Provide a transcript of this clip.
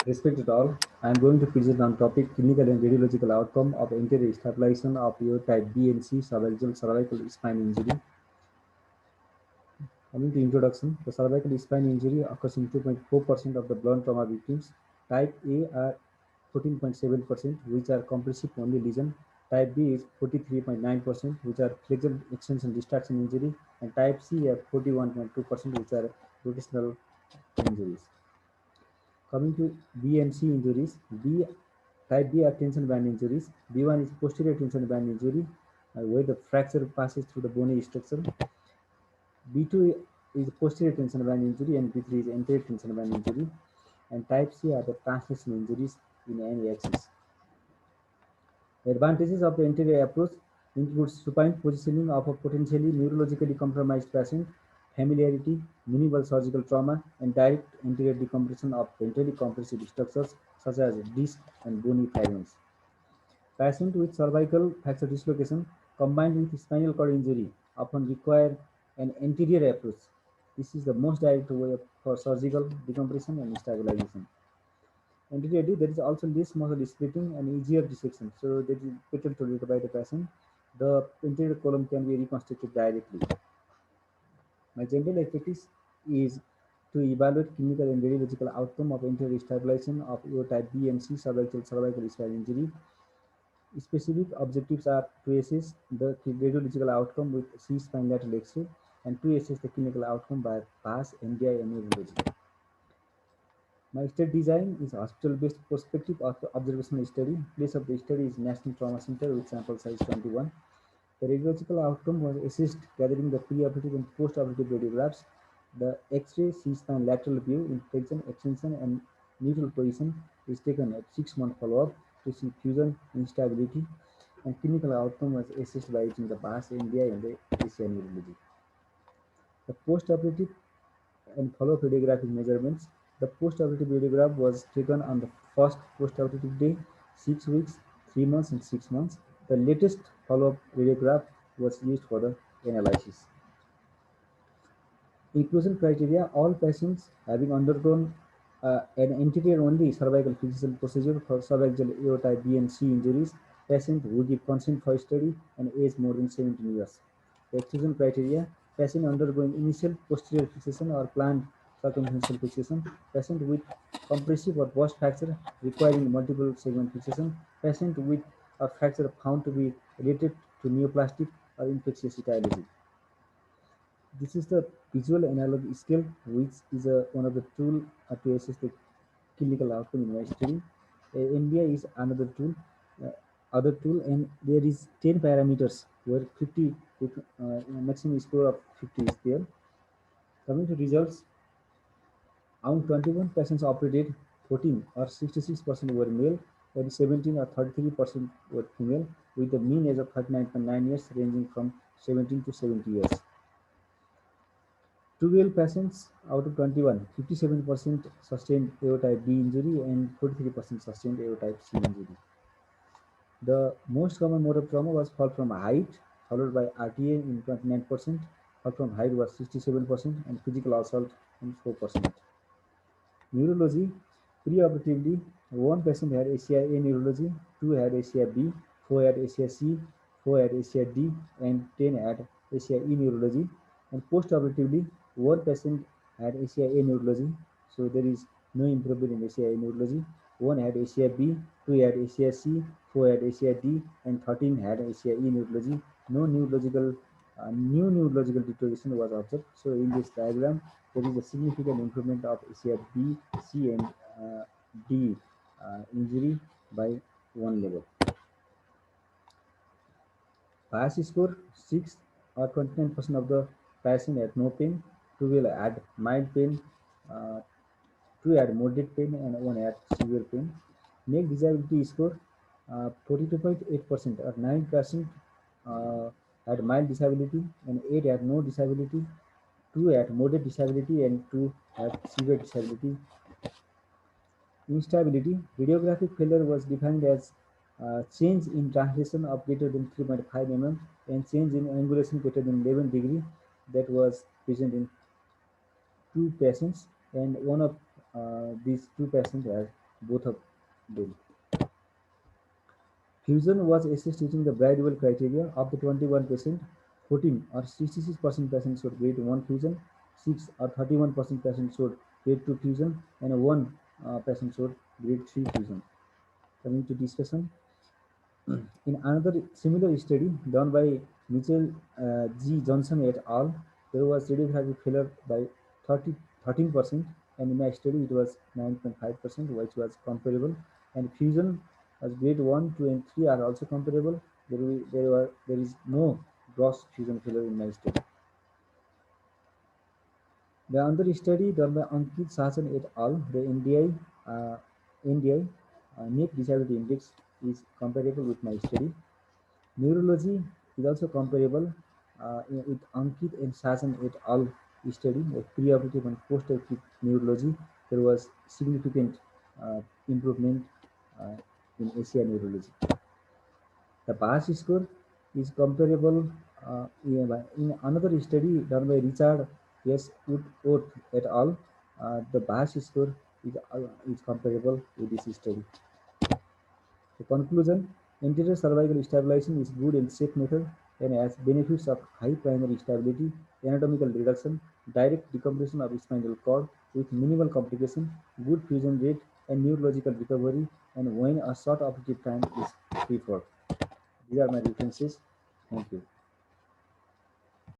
Respected all, I am going to present on topic clinical and radiological outcome of anterior stabilization of your type B and C cervical spine injury. Coming to introduction, the cervical spine injury occurs in 2.4% of the blunt trauma victims. Type A are 14.7%, which are compressive only lesion. Type B is 43.9%, which are flexural extension distraction injury, and type C are 41.2%, which are rotational injuries. Coming to B and C injuries, type B are tension band injuries. B1 is posterior tension band injury, where the fracture passes through the bony structure. B2 is posterior tension band injury, and B3 is anterior tension band injury. And type C are the translation injuries in any axis. The advantages of the anterior approach include supine positioning of a potentially neurologically compromised patient, familiarity, minimal surgical trauma, and direct anterior decompression of ventrally compressive structures such as disc and bony fragments. Patients with cervical fracture dislocation combined with spinal cord injury often require an anterior approach. This is the most direct way for surgical decompression and stabilization. Anteriorly, there is also less muscle splitting and easier dissection, so that is better tolerated by the patient. The anterior column can be reconstructed directly. My general expertise is to evaluate clinical and radiological outcome of anterior stabilization of type B and C cervical spine injury. Specific objectives are to assess the radiological outcome with C-spine lateral X-ray and to assess the clinical outcome by PAS, NDI, and neurology. My study design is hospital-based prospective observational study. Place of the study is National Trauma Center with sample size 21. The radiological outcome was assessed gathering the preoperative and postoperative radiographs. The X-ray C-spine lateral view in flexion, extension, and neutral position is taken at 6-month follow-up to see fusion instability, and clinical outcome was assessed by using the PAS, NDI, and the ACI neurology. The postoperative and follow-up radiographic measurements. The postoperative radiograph was taken on the first postoperative day, 6 weeks, 3 months, and 6 months. The latest follow-up radiograph was used for the analysis. Inclusion criteria: all patients having undergone an anterior-only cervical fixation procedure for cervical aorta B and C injuries, patient who give consent for study, and age more than 17 years. The exclusion criteria: patient undergoing initial posterior fixation or planned circumferential fixation, patient with compressive or burst fracture requiring multiple segment fixation, patient with a fracture found to be related to neoplastic or infectious etiology. This is the visual analog scale, which is one of the tool to assess the clinical outcome in my study. NBI is another tool, uh, and there is 10 parameters where 50 with maximum score of 50 is there. Coming to results, among 21 patients operated, 14 or 66% were male, and 17 or 33% were female, with the mean age of 39.9 years, ranging from 17 to 70 years. 12 patients out of 21, 57% sustained aortic B injury and 43% sustained aortic C injury. The most common mode of trauma was fall from height, followed by RTA in 29%, fall from height was 67%, and physical assault in 4%. Neurology, preoperatively, one patient had ACI-A neurology, 2 had ACI-B, 4 had ACI-C, 4 had ACI-D, and 10 had ACI-E neurology. And postoperatively, one patient had ACI-A neurology, so there is no improvement in ACI-A neurology. 1 had ACI-B, 2 had ACI-C, 4 had ACI-D, and 13 had ACI-E neurology. No new neurological deterioration was observed. So in this diagram, there is a significant improvement of ACI B, C, and D injury by one level. PAS score 6 or 29% of the patient had no pain, 2 will add mild pain, uh, 2 had moderate pain, and 1 had severe pain. Neck disability score 42.8% or 9% had mild disability, and 8 had no disability, 2 had moderate disability, and 2 had severe disability. Instability: radiographic failure was defined as change in translation of greater than 3.5 mm and change in angulation greater than 11 degree that was present in 2 patients, and one of these 2 patients had both of them. Fusion was assessed using the Bridewell criteria. Of the 21 patients, 14 or 66% patients showed grade 1 fusion, 6 or 31% patients showed grade 2 fusion, and 1 patient showed grade 3 fusion. Coming to discussion, in another similar study done by Mitchell G. Johnson et al., there was radiotherapy failure by 13%, and in a study it was 9.5%, which was comparable. And fusion as grade 1, 2, and 3 are also comparable. There is no gross fusion failure in my study. The other study done by Ankit Sajan et al., the NDI Neck Disability Index is comparable with my study. Neurology is also comparable with Ankit and Sajan et al. Study of preoperative and post-operative neurology. There was significant improvement uh, in ASIA neurology. The PASS score is comparable in another study done by Richard S. Woodworth et al. The PASS score is comparable with this study. The conclusion, anterior cervical stabilization is good and safe method and has benefits of high primary stability, anatomical reduction, direct decompression of spinal cord with minimal complication, good fusion rate, and neurological recovery, and when a short operative time is preferred. These are my references. Thank you.